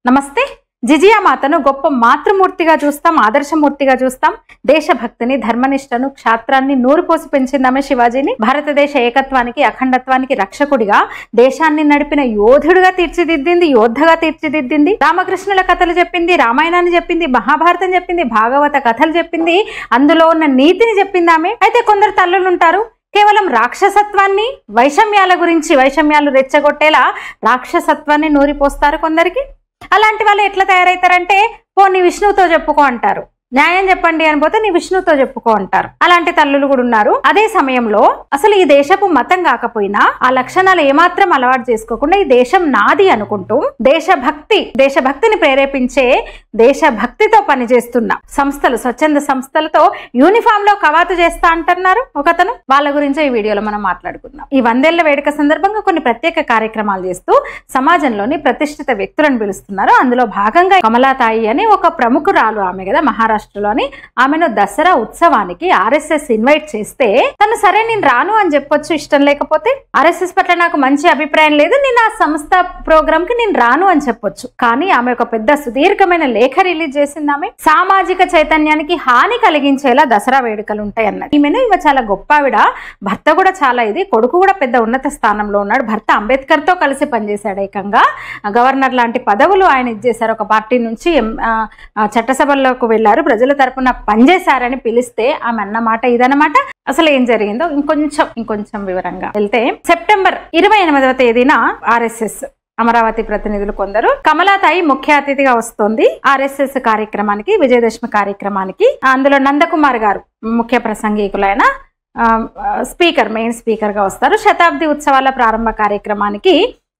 నమస్తే. జిజియా మాతను గొప్ప మాతృమూర్తిగా చూస్తాం, ఆదర్శమూర్తిగా చూస్తాం. దేశభక్తిని, ధర్మనిష్టను, క్షాత్రాన్ని నూరుపోసి పెంచిందామె శివాజీని. భారతదేశ ఏకత్వానికి, అఖండత్వానికి రక్షకుడిగా దేశాన్ని నడిపిన యోధుడుగా తీర్చిదిద్దింది, యోద్ధగా తీర్చిదిద్దింది. రామకృష్ణుల కథలు చెప్పింది, రామాయణాన్ని చెప్పింది, మహాభారతం చెప్పింది, భాగవత కథలు చెప్పింది, అందులో ఉన్న నీతిని చెప్పింది ఆమె. అయితే కొందరు తల్లులు ఉంటారు కేవలం రాక్షసత్వాన్ని, వైషమ్యాల గురించి, వైషమ్యాలు రెచ్చగొట్టేలా రాక్షసత్వాన్ని నూరిపోస్తారు కొందరికి. అలాంటి వాళ్ళు ఎట్లా తయారవుతారంటే, నీ విష్ణువుతో చెప్పుకో అంటారు. న్యాయం చెప్పండి అని పోతే నీ విష్ణువుతో చెప్పుకో అంటారు. అలాంటి తల్లులు కూడా ఉన్నారు. అదే సమయంలో అసలు ఈ దేశపు మతం కాకపోయినా ఆ లక్షణాలు ఏమాత్రం అలవాటు చేసుకోకుండా ఈ దేశం నాది అనుకుంటూ దేశభక్తిని ప్రేరేపించే, దేశభక్తితో పనిచేస్తున్న సంస్థలు, స్వచ్ఛంద సంస్థలతో యూనిఫామ్ లో కవాతు చేస్తా అంటున్నారు ఒకతను. వాళ్ళ గురించే ఈ వీడియోలో మనం మాట్లాడుకుందాం. ఈ 100 ఏళ్ల వేడుక సందర్భంగా కొన్ని ప్రత్యేక కార్యక్రమాలు చేస్తూ సమాజంలోని ప్రతిష్ఠిత వ్యక్తులను పిలుస్తున్నారు. అందులో భాగంగా కమలాతాయి అని ఒక ప్రముఖురాలు ఆమె కదా, మహారాష్ట్రలోని. ఆమెను దసరా ఉత్సవానికి RSS ఇన్వైట్ చేస్తే తను సరే నేను రాను అని చెప్పొచ్చు, ఇష్టం లేకపోతే. RSS పట్ల నాకు మంచి అభిప్రాయం లేదు, నేను ఆ సంస్థ ప్రోగ్రామ్ కి నేను రాను అని చెప్పొచ్చు. కానీ ఆమె ఒక పెద్ద సుదీర్ఘమైన లేఖ రిలీజ్ చేసింది. ఆమె సామాజిక చైతన్యానికి హాని కలిగించేలా దసరా వేడుకలు ఉంటాయి అన్నది. ఈమె చాలా గొప్ప ఆవిడ. భర్త కూడా చాలా కొడుకు కూడా పెద్ద ఉన్నత స్థానంలో ఉన్నాడు. భర్త అంబేద్కర్ తో కలిసి పనిచేశాడు. ఏకంగా గవర్నర్ లాంటి పదవులు ఆయన ఇచ్చేశారు. ఒక పార్టీ నుంచి చట్టసభల్లోకి వెళ్లారు, ప్రజల తరపున పనిచేశారని పిలిస్తే ఆమె అన్నమాట ఇదన్నమాట. అసలు ఏం జరిగిందో ఇంకొంచెం వివరంగా వెళ్తే, సెప్టెంబర్ 28వ తేదీన RSS అమరావతి ప్రతినిధులు కొందరు కమలాతాయి ముఖ్య అతిథిగా వస్తోంది RSS కార్యక్రమానికి, విజయదశమి కార్యక్రమానికి. అందులో నందకుమార్ గారు ముఖ్య ప్రసంగికులైన మెయిన్ స్పీకర్ గా వస్తారు. శతాబ్ది ఉత్సవాల ప్రారంభ కార్యక్రమానికి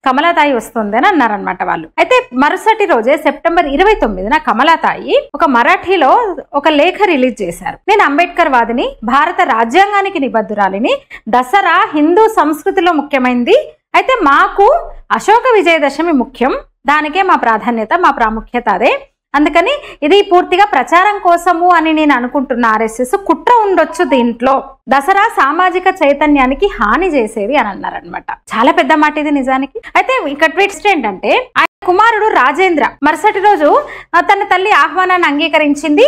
కమలాతాయి వస్తుంది అని అన్నారనమాట వాళ్ళు. అయితే మరుసటి రోజే సెప్టెంబర్ 29న కమలాతాయి ఒక మరాఠీలో ఒక లేఖ రిలీజ్ చేశారు. నేను అంబేద్కర్ వాదిని, భారత రాజ్యాంగానికి నిబద్ధురాలిని, దసరా హిందూ సంస్కృతిలో ముఖ్యమైనది. అయితే మాకు అశోక విజయదశమి ముఖ్యం, దానికే మా ప్రాధాన్యత, మా ప్రాముఖ్యత అదే. అందుకని ఇది పూర్తిగా ప్రచారం కోసము అని నేను అనుకుంటున్న RSS కుట్ర ఉండొచ్చు దీంట్లో, దసరా సామాజిక చైతన్యానికి హాని చేసేది అని అన్నారనమాట. చాలా పెద్ద మాట ఇది నిజానికి. అయితే ఇక్కడ ట్వీట్స్ ఏంటంటే, ఆయన కుమారుడు రాజేంద్ర మరుసటి రోజు తన తల్లి ఆహ్వానాన్ని అంగీకరించింది.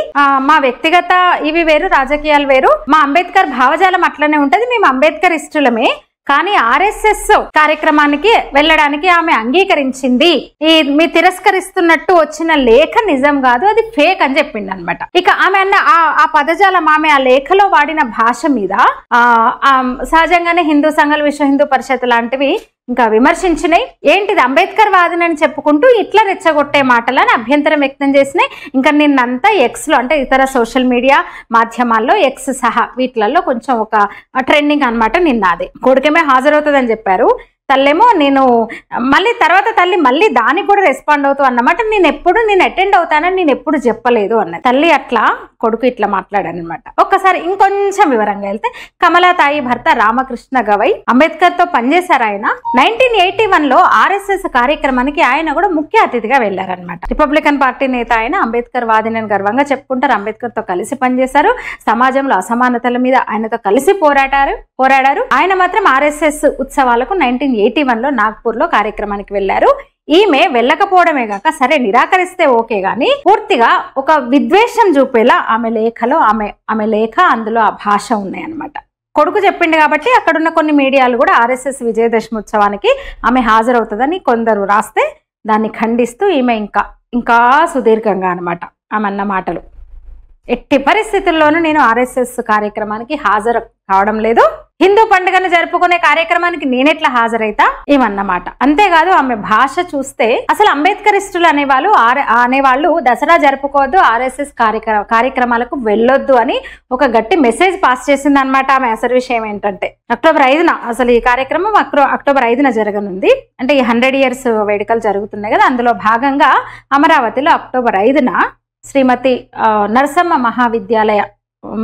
మా వ్యక్తిగత ఇవి వేరు, రాజకీయాలు వేరు, మా అంబేద్కర్ భావజాలం అట్లనే ఉంటది, మేము అంబేద్కర్ ఇష్టలమే, కానీ RSS కార్యక్రమానికి వెళ్ళడానికి ఆమె అంగీకరించింది. మీ తిరస్కరిస్తున్నట్టు వచ్చిన లేఖ నిజం కాదు, అది ఫేక్ అని చెప్పింది అనమాట. ఇక ఆమె అన్న ఆ పదజాలం, ఆమె ఆ లేఖలో వాడిన భాష మీద సహజంగానే హిందూ సంఘాలు, విశ్వ హిందూ పరిషత్ లాంటివి ఇంకా విమర్శించినాయి. ఏంటిది అంబేద్కర్ వాదనని చెప్పుకుంటూ ఇట్లా రెచ్చగొట్టే మాటలని అభ్యంతరం వ్యక్తం చేసినాయి. ఇంకా నిన్నంతా ఎక్స్లో, అంటే ఇతర సోషల్ మీడియా మాధ్యమాల్లో ఎక్స్ సహా వీటిలలో కొంచెం ఒక ట్రెండింగ్ అనమాట. నిన్న అది కొడుకేమే హాజరవుతుందని చెప్పారు, తల్లేమో నేను మళ్ళీ తర్వాత తల్లి మళ్ళీ దానికి కూడా రెస్పాండ్ అవుతూ అన్నమాట. నేను అటెండ్ అవుతానని నేను ఎప్పుడు చెప్పలేదు అన్నది తల్లి. అట్లా కొడుకు ఇట్లా మాట్లాడానమాట. ఒక్కసారి ఇంకొంచెం వివరంగా వెళ్తే, కమలాతాయి భర్త రామకృష్ణ గవై అంబేద్కర్ తో పనిచేశారు. ఆయన 1981లో RSS కార్యక్రమానికి ఆయన కూడా ముఖ్య అతిథిగా వెళ్లారనమాట. రిపబ్లికన్ పార్టీ నేత ఆయన, అంబేద్కర్ వాదిని గర్వంగా చెప్పుకుంటారు. అంబేద్కర్ తో కలిసి పనిచేశారు, సమాజంలో అసమానతల మీద ఆయనతో కలిసి పోరాడారు. ఆయన మాత్రం RSS ఉత్సవాలకు 1981లో నాగ్పూర్ లో కార్యక్రమానికి వెళ్లారు. ఈమె వెళ్ళకపోవడమే కాక, సరే నిరాకరిస్తే ఓకే గాని పూర్తిగా ఒక విద్వేషం చూపేలా ఆమె లేఖ, అందులో ఆ భాష ఉన్నాయన్నమాట. కొడుకు చెప్పిండు కాబట్టి అక్కడున్న కొన్ని మీడియాలు కూడా RSS విజయదశమి ఉత్సవానికి ఆమె హాజరవుతుందని కొందరు రాస్తే దాన్ని ఖండిస్తూ ఈమె ఇంకా సుదీర్ఘంగా అనమాట ఆమె అన్న మాటలు. ఎట్టి పరిస్థితుల్లోనూ నేను RSS కార్యక్రమానికి హాజరు కావడం లేదు, హిందూ పండుగను జరుపుకునే కార్యక్రమానికి నేనెట్లా హాజరైతా ఏమన్నమాట. అంతేకాదు ఆమె భాష చూస్తే అసలు అంబేద్కరిస్టులు అనేవాళ్ళు దసరా జరుపుకోవద్దు, RSS కార్యక్రమాలకు వెళ్ళొద్దు అని ఒక గట్టి మెసేజ్ పాస్ చేసింది అనమాట ఆమె. అసలు విషయం ఏంటంటే, అక్టోబర్ 5న అసలు ఈ కార్యక్రమం అక్టోబర్ 5న జరగనుంది. అంటే ఈ 100 years వేడుకలు జరుగుతున్నాయి కదా, అందులో భాగంగా అమరావతిలో అక్టోబర్ 5న శ్రీమతి నరసమ్మ మహావిద్యాలయ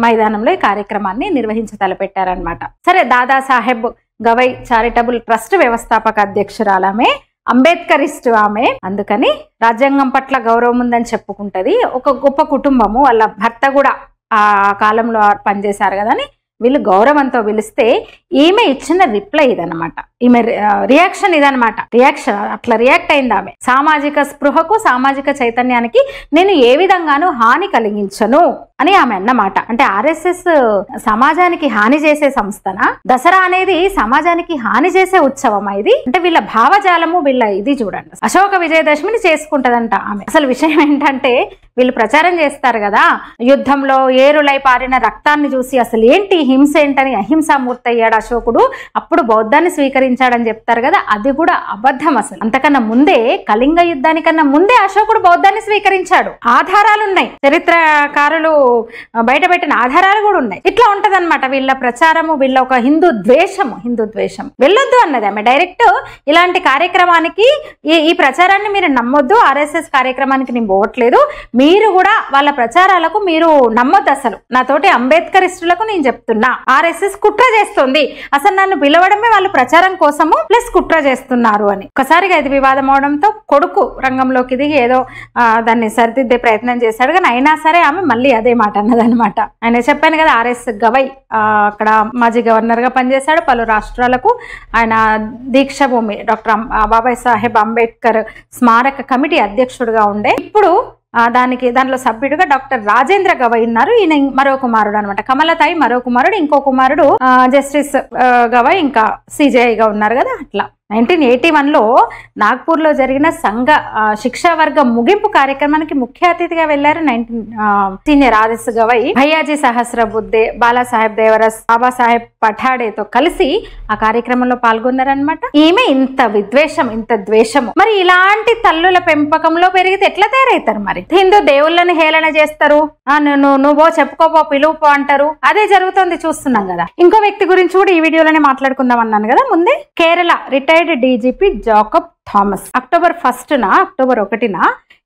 మైదానంలో ఈ కార్యక్రమాన్ని నిర్వహించి తలపెట్టారనమాట. సరే, దాదాసాహెబ్ గవై చారిటబుల్ ట్రస్ట్ వ్యవస్థాపక అధ్యక్షురాలమే, అంబేద్కరిస్ట్ ఆమె. అందుకని రాజ్యాంగం పట్ల గౌరవం ఉందని చెప్పుకుంటది. ఒక గొప్ప కుటుంబము, వాళ్ళ భర్త కూడా ఆ కాలంలో పనిచేశారు కదా అని వీళ్ళు గౌరవంతో పిలిస్తే ఈమె ఇచ్చిన రిప్లై ఇదనమాట, ఈమె రియాక్షన్ ఇదనమాట. అట్లా రియాక్ట్ అయింది ఆమె. సామాజిక స్పృహకు సామాజిక చైతన్యానికి నేను ఏ విధంగానూ హాని కలిగించను అని ఆమె అన్నమాట. అంటే ఆర్ఎస్ఎస్ సమాజానికి హాని చేసే సంస్థనా? దసరా అనేది సమాజానికి హాని చేసే ఉత్సవమా ఇది? అంటే వీళ్ళ భావజాలము, వీళ్ళ ఇది చూడండి. అశోక విజయదశమిని చేసుకుంటదంట ఆమె. అసలు విషయం ఏంటంటే వీళ్ళు ప్రచారం చేస్తారు కదా, యుద్ధంలో ఏరులై పారిన రక్తాన్ని చూసి అసలు ఏంటి హింస ఏంటని అహింసామూర్తి అయ్యాడు అశోకుడు, అప్పుడు బౌద్ధాన్ని స్వీకరించాడని చెప్తారు కదా, అది కూడా అబద్ధం. అసలు అంతకన్నా ముందే, కళింగ యుద్ధానికన్నా ముందే అశోకుడు బౌద్ధాన్ని స్వీకరించాడు. ఆధారాలు ఉన్నాయి, చరిత్రకారులు బయటపెట్టిన ఆధారాలు కూడా ఉన్నాయి. ఇట్లా ఉంటదన్నమాట వీళ్ళ ప్రచారము, వీళ్ళ ఒక హిందూ ద్వేషం వెళ్ళొద్దు అన్నది ఆమె. డైరెక్ట్ ఇలాంటి కార్యక్రమానికి ఈ ప్రచారాన్ని మీరు నమ్మొద్దు, ఆర్ఎస్ఎస్ కార్యక్రమానికి నేను పోవట్లేదు, మీరు కూడా వాళ్ళ ప్రచారాలకు మీరు నమ్మొద్దు. అసలు నాతోటి అంబేద్కరిస్టులకు నేను చెప్తున్నా, ఆర్ఎస్ఎస్ కుట్ర చేస్తుంది, అసలు నన్ను పిలవడమే వాళ్ళు ప్రచారం కోసము ప్లస్ కుట్ర చేస్తున్నారు అని. ఒకసారిగా ఇది వివాదం అవడంతో కొడుకు రంగంలోకి దిగి ఏదో దాన్ని సరిదిద్దే ప్రయత్నం చేశాడు, కానీ అయినా సరే ఆమె మళ్ళీ అదే మాట అన్నదనమాట. ఆయన చెప్పాను కదా, ఆర్ఎస్ గవై అక్కడ మాజీ గవర్నర్ గా పనిచేశాడు, పలు రాష్ట్రాలకు ఆయన దీక్షభూమి డాక్టర్ బాబాసాహెబ్ అంబేద్కర్ స్మారక కమిటీ అధ్యక్షుడుగా ఉండే. ఇప్పుడు దానిలో సభ్యుడుగా డాక్టర్ రాజేంద్ర గవై ఉన్నారు. ఈయన మరో కుమారుడు అనమాట, కమలతాయి మరో కుమారుడు, ఇంకో కుమారుడు జస్టిస్ గవై ఇంకా సిజేఐగా ఉన్నారు కదా. అట్లా 1981లో నాగ్పూర్లో జరిగిన సంఘ శిక్షా వర్గ ముగింపు కార్యక్రమానికి ముఖ్య అతిథిగా వెళ్లారు సీనియర్ ఆర్ఎస్ గవై. భయ్యాజీ సహస్రబుద్ధే, బాలాసాహెబ్ దేవరస్, బాబాసాహెబ్ పఠాడేతో కలిసి ఆ కార్యక్రమంలో పాల్గొన్నారనమాట. ఈమె ఇంత విద్వేషం, ఇంత ద్వేషము. మరి ఇలాంటి తల్లుల పెంపకంలో పెరిగితే ఎట్లా తయారవుతారు? మరి హిందూ దేవుళ్ళని హేళన చేస్తారు, నువ్వో చెప్పుకోపో పిలువుపో అంటారు. అదే జరుగుతుంది, చూస్తున్నాం కదా. ఇంకో వ్యక్తి గురించి కూడా ఈ వీడియోలోనే మాట్లాడుకుందాం అన్నాను కదా ముందే. Kerala retired DGP Jacob Thomas October 1న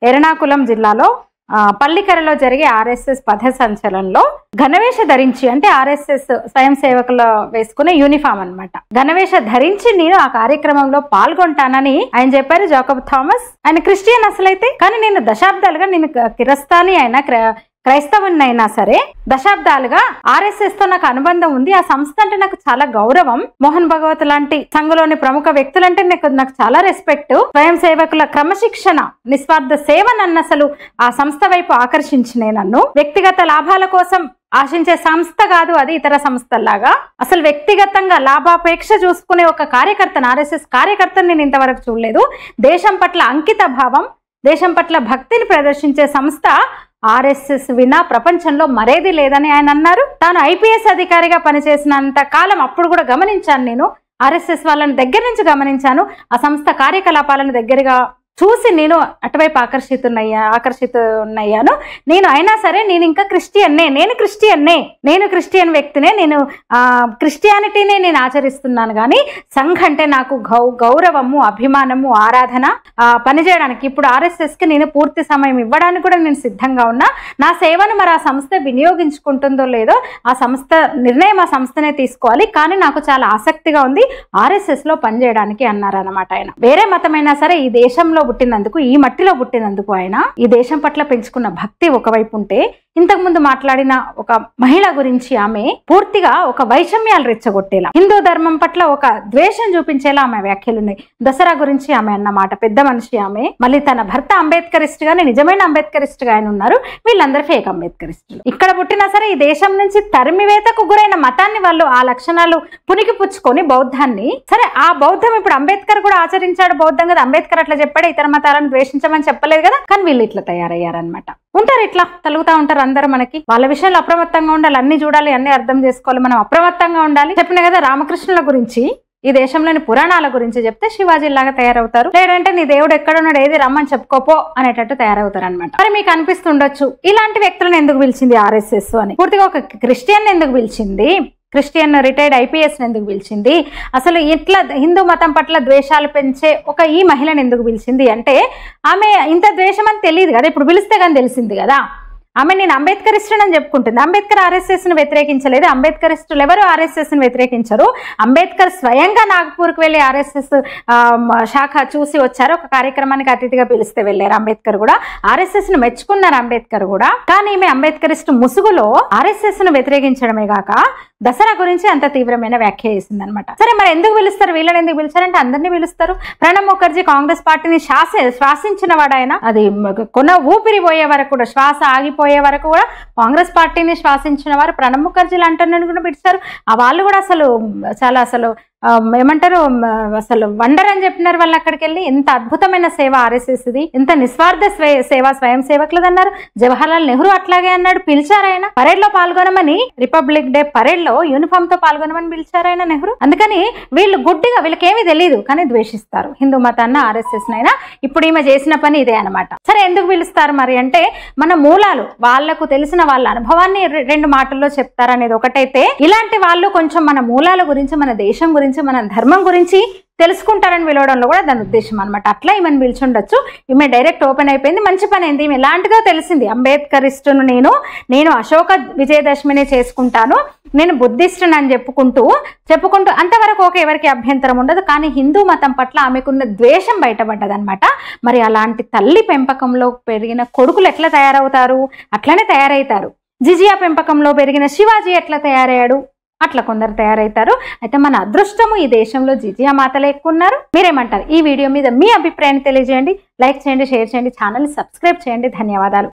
ఎర్నాకులం జిల్లాలో పల్లికరలో జరిగే ఆర్ఎస్ఎస్ పథ సంచలనంలో ఘనవేష ధరించి, అంటే ఆర్ఎస్ఎస్ స్వయం సేవకులు వేసుకునే యూనిఫామ్ అన్నమాట, ఘనవేష ధరించి నేను ఆ కార్యక్రమంలో పాల్గొంటానని ఆయన చెప్పారు. జాకబ్ థామస్ ఆయన క్రిస్టియన్ అసలైతే, కానీ నేను దశాబ్దాలుగా నేను కిరస్తాని అయినా క్రైస్తవునైనా సరే దశాబ్దాలుగా ఆర్ఎస్ఎస్ తో నాకు అనుబంధం ఉంది, ఆ సంస్థ అంటే నాకు చాలా గౌరవం, మోహన్ భగవత్ లాంటి సంఘంలోని ప్రముఖ వ్యక్తులంటే నాకు చాలా రెస్పెక్ట్, స్వయం సేవకుల క్రమశిక్షణ నిస్వార్థ సేవ నన్ను అసలు ఆ సంస్థ వైపు ఆకర్షించినాయి. నన్ను వ్యక్తిగత లాభాల కోసం ఆశించే సంస్థ కాదు అది, ఇతర సంస్థల్లాగా అసలు వ్యక్తిగతంగా లాభాపేక్ష చూసుకునే ఒక కార్యకర్తను, ఆర్ఎస్ఎస్ కార్యకర్తను నేను ఇంతవరకు చూడలేదు. దేశం పట్ల అంకిత భావం, దేశం పట్ల భక్తిని ప్రదర్శించే సంస్థ ఆర్ఎస్ఎస్ వినా ప్రపంచంలో మరేది లేదని ఆయన అన్నారు. తాను ఐపీఎస్ అధికారిగా పనిచేసినంత కాలం అప్పుడు కూడా గమనించాను, నేను ఆర్ఎస్ఎస్ వాళ్ళని దగ్గర నుంచి గమనించాను, ఆ సంస్థ కార్యకలాపాలను దగ్గరగా చూసి నేను అటువైపు ఆకర్షితున్నాను. నేను అయినా సరే నేను ఇంకా నేను క్రిస్టియన్ వ్యక్తినే, నేను క్రిస్టియానిటీనే నేను ఆచరిస్తున్నాను, కానీ సంఘ అంటే నాకు గౌరవము, అభిమానము, ఆరాధన, పనిచేయడానికి ఇప్పుడు ఆర్ఎస్ఎస్ కి నేను పూర్తి సమయం ఇవ్వడానికి కూడా నేను సిద్ధంగా ఉన్నా. నా సేవను మరి ఆ సంస్థ వినియోగించుకుంటుందో లేదో ఆ సంస్థ నిర్ణయం ఆ సంస్థనే తీసుకోవాలి, కానీ నాకు చాలా ఆసక్తిగా ఉంది ఆర్ఎస్ఎస్ లో పనిచేయడానికి అన్నారన్నమాట. ఆయన వేరే మతమైనా సరే ఈ దేశంలో పుట్టినందుకు, ఈ మట్టిలో పుట్టినందుకు ఆయన ఈ దేశం పట్ల పెంచుకున్న భక్తి ఒకవైపు ఉంటే, ఇంతకు ముందు మాట్లాడిన ఒక మహిళ గురించి ఆమె పూర్తిగా ఒక వైషమ్యాలు రెచ్చగొట్టేలా, హిందూ ధర్మం పట్ల ఒక ద్వేషం చూపించేలా ఆమె వ్యాఖ్యలున్నాయి. దసరా గురించి ఆమె అన్నమాట, పెద్ద మనిషి ఆమె, మళ్ళీ తన భర్త అంబేద్కరిస్ట్ గానే నిజమైన అంబేద్కరిస్ట్ గా ఆయన ఉన్నారు, వీళ్ళందరూ ఫేక్ అంబేద్కరిస్టులు. ఇక్కడ పుట్టినా సరే ఈ దేశం నుంచి తరిమివేతకు గురైన మతాన్ని వాళ్ళు ఆ లక్షణాలు పునికి పుచ్చుకొని బౌద్ధాన్ని, సరే ఆ బౌద్ధం ఇప్పుడు అంబేద్కర్ కూడా ఆచరించాడు బౌద్ధం కదా, అంబేద్కర్ అట్లా చెప్పాడు, ఇతర మతాలను ద్వేషించమని చెప్పలేదు కదా, కానీ వీళ్ళు ఇట్లా తయారయ్యారనమాట. ఉంటారు ఇట్లా తలుగుతా ఉంటారు అందరూ. మనకి వాళ్ళ విషయంలో అప్రమత్తంగా ఉండాలి, అన్ని చూడాలి, అన్ని అర్థం చేసుకోవాలి, మనం అప్రమత్తంగా ఉండాలి. చెప్పిన కదా రామకృష్ణుల గురించి, ఈ దేశంలోని పురాణాల గురించి చెప్తే శివాజీ లాగా తయారవుతారు, లేదంటే నీ దేవుడు ఎక్కడున్నాడు ఏది రమ్మని చెప్పుకోపో అనేటట్టు తయారవుతారు అనమాట. మరి మీకు అనిపిస్తుండొచ్చు ఇలాంటి వ్యక్తులను ఎందుకు పిలిచింది ఆర్ఎస్ఎస్ అని. పూర్తిగా ఒక క్రిస్టియన్ ఎందుకు పిలిచింది, క్రిస్టియన్ రిటైర్డ్ ఐపీఎస్ ఎందుకు పిలిచింది, అసలు ఇట్లా హిందూ మతం పట్ల ద్వేషాలు పెంచే ఒక ఈ మహిళను ఎందుకు పిలిచింది అంటే, ఆమె ఇంత ద్వేషం అని తెలియదు కదా, ఇప్పుడు పిలిస్తే కానీ తెలిసింది కదా. ఆమె నేను అంబేద్కరిస్టుని అని చెప్పుకుంటుంది. అంబేద్కర్ ఆర్ఎస్ఎస్ ను వ్యతిరేకించలేదు. అంబేద్కరిస్టులు ఎవరు ఆర్ఎస్ఎస్ ను వ్యతిరేకించరు. అంబేద్కర్ స్వయంగా నాగపూర్కి వెళ్ళి ఆర్ఎస్ఎస్ శాఖ చూసి వచ్చారు. ఒక కార్యక్రమానికి అతిథిగా పిలిస్తే వెళ్ళారు. అంబేద్కర్ కూడా ఆర్ఎస్ఎస్ ను మెచ్చుకున్నారు. అంబేద్కర్ కూడా. కానీ ఈమె అంబేద్కరిస్టు ముసుగులో ఆర్ఎస్ఎస్ ను వ్యతిరేకించడమే కాక దసరా గురించి అంత తీవ్రమైన వ్యాఖ్య చేసింది అనమాట. సరే, మరి ఎందుకు పిలుస్తారు? వీళ్ళని ఎందుకు పిలిచారంటే అందరినీ పిలుస్తారు. ప్రణబ్ ముఖర్జీ కాంగ్రెస్ పార్టీని శ్వాసించిన వాడు ఆయన. అది కొన ఊపిరి పోయే వరకు కూడా, శ్వాస ఆగిపోయే వరకు కూడా కాంగ్రెస్ పార్టీని శ్వాసించిన వారు ప్రణబ్ ముఖర్జీలు అంటున్నాను కూడా పిలిచారు. వాళ్ళు కూడా అసలు ఏమంటారు, అసలు వండర్ అని చెప్పినారు వాళ్ళు. అక్కడికి వెళ్ళి ఎంత అద్భుతమైన సేవ ఆర్ఎస్ఎస్ ఇది, ఎంత నిస్వార్థ సేవ, స్వయం సేవకులది అన్నారు. జవహర్లాల్ నెహ్రూ అట్లాగే అన్నాడు. పిలిచారు ఆయన పరేడ్ లో పాల్గొనమని, రిపబ్లిక్ డే పరేడ్ లో యూనిఫామ్ తో పాల్గొనమని పిలిచారు ఆయన నెహ్రూ. అందుకని వీళ్ళు గుడ్డిగా, వీళ్ళకేమీ తెలియదు కానీ ద్వేషిస్తారు హిందూ మతాన్న ఆర్ఎస్ఎస్ నైనా. ఇప్పుడు ఈమె చేసిన పని ఇదే అనమాట. సరే, ఎందుకు పిలుస్తారు మరి అంటే మన మూలాలు, వాళ్లకు తెలిసిన వాళ్ళ అనుభవాన్ని 2 మాటల్లో చెప్తారనేది ఒకటైతే, ఇలాంటి వాళ్ళు కొంచెం మన మూలాల గురించి, మన దేశం గురించి, మన ధర్మం గురించి తెలుసుకుంటారని పిలవడంలో కూడా దాని ఉద్దేశం అనమాట. అట్లా ఈమెను పిలిచుండొచ్చు. ఈమె డైరెక్ట్ ఓపెన్ అయిపోయింది. మంచి పని అయింది. ఈమె ఎలాంటిదో తెలిసింది. అంబేద్కరిస్టును నేను అశోక విజయదశమిని చేసుకుంటాను, నేను బుద్ధిస్టుని అని చెప్పుకుంటూ అంతవరకు ఓకే, ఎవరికి అభ్యంతరం ఉండదు. కానీ హిందూ మతం పట్ల ఆమెకున్న ద్వేషం బయటపడ్డదనమాట. మరి అలాంటి తల్లి పెంపకంలో పెరిగిన కొడుకులు ఎట్లా తయారవుతారు? అట్లనే తయారవుతారు. జిజియా పెంపకంలో పెరిగిన శివాజీ ఎట్లా తయారయ్యాడు? అట్లా కొందరు తయారవుతారు. అయితే మన అదృష్టము ఈ దేశంలో జిజియా మాతలే ఎక్కువ ఉన్నారు. మీరేమంటారు? ఈ వీడియో మీద మీ అభిప్రాయాన్ని తెలియజేయండి. లైక్ చేయండి, షేర్ చేయండి, ఛానల్ సబ్స్క్రైబ్ చేయండి. ధన్యవాదాలు.